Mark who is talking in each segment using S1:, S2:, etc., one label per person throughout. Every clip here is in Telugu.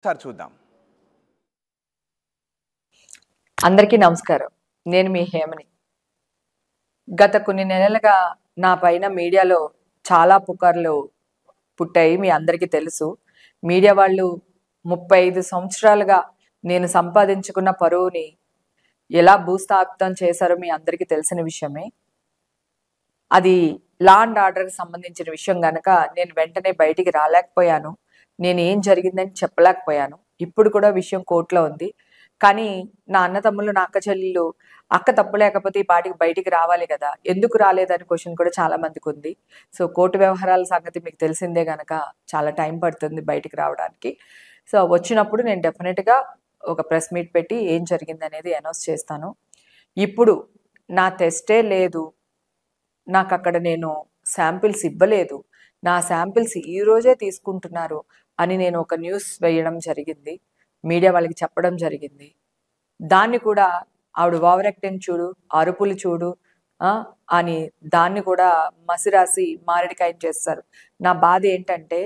S1: సార్ చూద్దాం.
S2: అందరికీ నమస్కారం. నేను మీ హేమని. గత కొన్ని నెలలుగా నా పైన మీడియాలో చాలా పుకార్లు పుట్టాయి. మీ అందరికీ తెలుసు. మీడియా వాళ్ళు 35 సంవత్సరాలుగా నేను సంపాదించుకున్న పరువుని ఎలా భూస్థాపితం చేశారో మీ అందరికీ తెలిసిన విషయమే. అది లా అండ్ ఆర్డర్కి సంబంధించిన విషయం గనక నేను వెంటనే బయటికి రాలేకపోయాను. నేను ఏం జరిగిందని చెప్పలేకపోయాను. ఇప్పుడు కూడా విషయం కోర్టులో ఉంది. కానీ నా అన్న తమ్ముళ్ళు, నా అక్క చెల్లెళ్ళు, అక్క తప్పు లేకపోతే ఈ పాటికి బయటికి రావాలి కదా, ఎందుకు రాలేదని క్వశ్చన్ కూడా చాలా మందికి ఉంది. సో కోర్టు వ్యవహారాల సంగతి మీకు తెలిసిందే గనక చాలా టైం పడుతుంది బయటికి రావడానికి. సో వచ్చినప్పుడు నేను డెఫినెట్గా ఒక ప్రెస్ మీట్ పెట్టి ఏం జరిగింది అనేది అనౌన్స్ చేస్తాను. ఇప్పుడు నా టెస్టే లేదు, నాకు అక్కడ నేను శాంపిల్స్ ఇవ్వలేదు, నా శాంపిల్స్ ఈరోజే తీసుకుంటున్నారు అని నేను ఒక న్యూస్ వేయడం జరిగింది. మీడియా వాళ్ళకి చెప్పడం జరిగింది. దాన్ని కూడా ఆవిడ ఓవర్ యాక్టింగ్ చూడు, అరుపులు చూడు అని దాన్ని కూడా మసిరాసి మారేడికాయ చేస్తారు. నా బాధ ఏంటంటే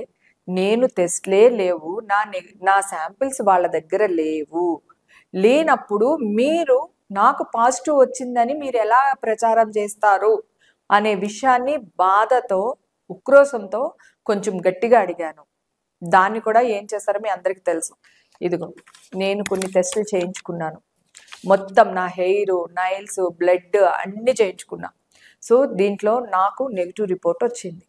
S2: నేను టెస్ట్లే లేవు, నా శాంపిల్స్ వాళ్ళ దగ్గర లేవు. లేనప్పుడు మీరు నాకు పాజిటివ్ వచ్చిందని మీరు ఎలా ప్రచారం చేస్తారు అనే విషయాన్ని బాధతో, ఉక్రోషంతో కొంచెం గట్టిగా అడిగాను. దాన్ని కూడా ఏం చేస్తారో మీ అందరికీ తెలుసు. ఇదిగో నేను కొన్ని టెస్టులు చేయించుకున్నాను. మొత్తం నా హెయిర్, నైల్స్, బ్లడ్ అన్నీ చేయించుకున్నా. సో దీంట్లో నాకు నెగిటివ్ రిపోర్ట్ వచ్చింది.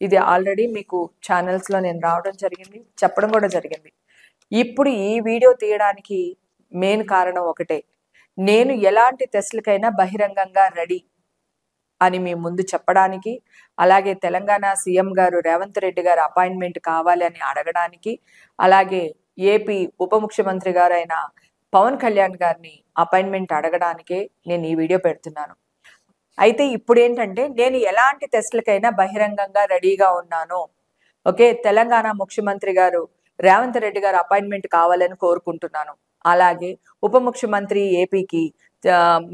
S2: ఇది ఆల్రెడీ మీకు ఛానల్స్లో నేను రావడం జరిగింది, చెప్పడం కూడా జరిగింది. ఇప్పుడు ఈ వీడియో తీయడానికి మెయిన్ కారణం ఒకటే, నేను ఎలాంటి టెస్టులకైనా బహిరంగంగా రెడీ అని మీ ముందు చెప్పడానికి, అలాగే తెలంగాణ సీఎం గారు రేవంత్ రెడ్డి గారు అపాయింట్మెంట్ కావాలి అని అడగడానికి, అలాగే ఏపీ ఉప ముఖ్యమంత్రి గారు అయిన పవన్ కళ్యాణ్ గారిని అపాయింట్మెంట్ అడగడానికే నేను ఈ వీడియో పెడుతున్నాను. అయితే ఇప్పుడు ఏంటంటే నేను ఎలాంటి టెస్టులకైనా బహిరంగంగా రెడీగా ఉన్నాను. ఓకే, తెలంగాణ ముఖ్యమంత్రి గారు రేవంత్ రెడ్డి గారు అపాయింట్మెంట్ కావాలని కోరుకుంటున్నాను. అలాగే ఉప ముఖ్యమంత్రి ఏపీకి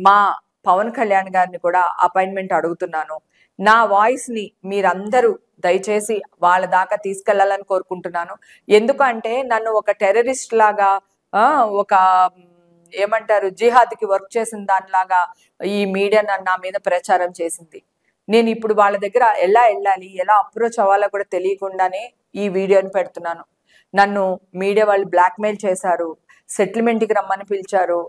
S2: మా పవన్ కళ్యాణ్ గారిని కూడా అపాయింట్మెంట్ అడుగుతున్నాను. నా వాయిస్ని మీరందరూ దయచేసి వాళ్ళ దాకా తీసుకెళ్లాలని కోరుకుంటున్నాను. ఎందుకంటే నన్ను ఒక టెర్రరిస్ట్ లాగా, ఒక ఏమంటారు, జిహాద్కి వర్క్ చేసిన దానిలాగా ఈ మీడియా నా మీద ప్రచారం చేసింది. నేను ఇప్పుడు వాళ్ళ దగ్గర ఎలా వెళ్ళాలి, ఎలా అప్రోచ్ అవ్వాలో కూడా తెలియకుండానే ఈ వీడియోని పెడుతున్నాను. నన్ను మీడియా వాళ్ళు బ్లాక్మెయిల్ చేశారు, సెటిల్మెంట్కి రమ్మని పిలిచారు,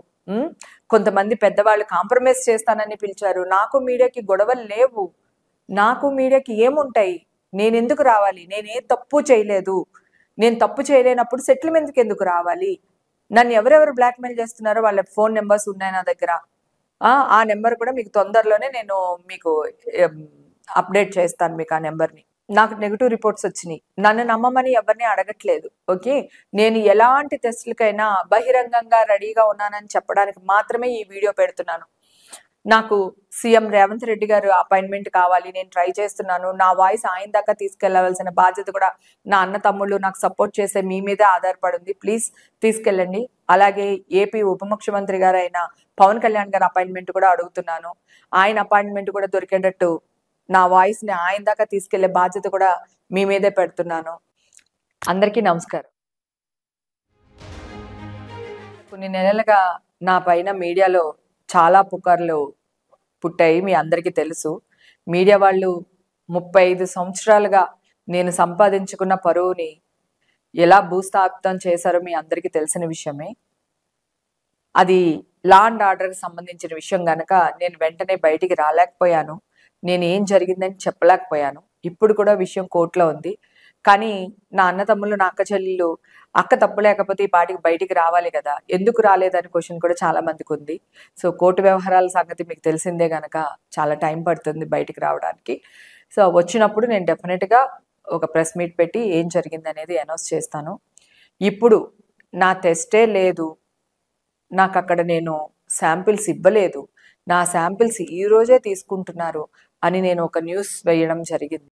S2: కొంతమంది పెద్దవాళ్ళు కాంప్రమైజ్ చేస్తానని పిలిచారు. నాకు మీడియాకి గొడవలు లేవు, నాకు మీడియాకి ఏముంటాయి, నేను ఎందుకు రావాలి? నేనే తప్పు చేయలేదు. నేను తప్పు చేయలేనప్పుడు సెటిల్మెంట్కి ఎందుకు రావాలి? నన్ను ఎవరెవరు బ్లాక్మెయిల్ చేస్తున్నారో వాళ్ళ ఫోన్ నెంబర్స్ ఉన్నాయి నా దగ్గర. ఆ నెంబర్ కూడా మీకు తొందరలోనే నేను మీకు అప్డేట్ చేస్తాను. మీకు ఆ నెంబర్ని. నాకు నెగిటివ్ రిపోర్ట్స్ వచ్చినాయి. నన్ను నమ్మమని ఎవరిని అడగట్లేదు. ఓకే, నేను ఎలాంటి టెస్టులకైనా బహిరంగంగా రెడీగా ఉన్నానని చెప్పడానికి మాత్రమే ఈ వీడియో పెడుతున్నాను. నాకు సీఎం రేవంత్ రెడ్డి గారు అపాయింట్మెంట్ కావాలి, నేను ట్రై చేస్తున్నాను. నా వాయిస్ ఆయన దాకా తీసుకెళ్లవలసిన బాధ్యత కూడా నా అన్న తమ్ముళ్ళు నాకు సపోర్ట్ చేసే మీ మీదే ఆధారపడింది. ప్లీజ్ తీసుకెళ్ళండి. అలాగే ఏపీ ఉప ముఖ్యమంత్రి గారు అయిన పవన్ కళ్యాణ్ గారు అపాయింట్మెంట్ కూడా అడుగుతున్నాను. ఆయన అపాయింట్మెంట్ కూడా దొరికేటట్టు నా వాయిస్ని ఆయన దాకా తీసుకెళ్లే బాధ్యత కూడా మీ మీదే పెడుతున్నాను. అందరికీ నమస్కారం. కొన్ని నెలలుగా నా పైన మీడియాలో చాలా పుకార్లు పుట్టాయి. మీ అందరికీ తెలుసు. మీడియా వాళ్ళు 35 సంవత్సరాలుగా నేను సంపాదించుకున్న పరువుని ఎలా భూస్థాపితం చేశారో మీ అందరికీ తెలిసిన విషయమే. అది లా అండ్ ఆర్డర్కి సంబంధించిన విషయం గనక నేను వెంటనే బయటికి రాలేకపోయాను. నేను ఏం జరిగిందని చెప్పలేకపోయాను. ఇప్పుడు కూడా విషయం కోర్టులో ఉంది. కానీ నా అన్న తమ్ముళ్ళు, నా అక్క చెల్లెళ్ళు, అక్క తప్పు లేకపోతే ఈ పాటికి బయటికి రావాలి కదా, ఎందుకు రాలేదని క్వశ్చన్ కూడా చాలా మందికి ఉంది. సో కోర్టు వ్యవహారాల సంగతి మీకు తెలిసిందే గనక చాలా టైం పడుతుంది బయటికి రావడానికి. సో వచ్చినప్పుడు నేను డెఫినెట్గా ఒక ప్రెస్ మీట్ పెట్టి ఏం జరిగింది అనేది అనౌన్స్ చేస్తాను. ఇప్పుడు నా టెస్టే లేదు, నాకు అక్కడ నేను శాంపిల్స్ ఇవ్వలేదు, నా శాంపిల్స్ ఈరోజే తీసుకుంటున్నారు అని నేను ఒక న్యూస్ వేయడం జరిగింది.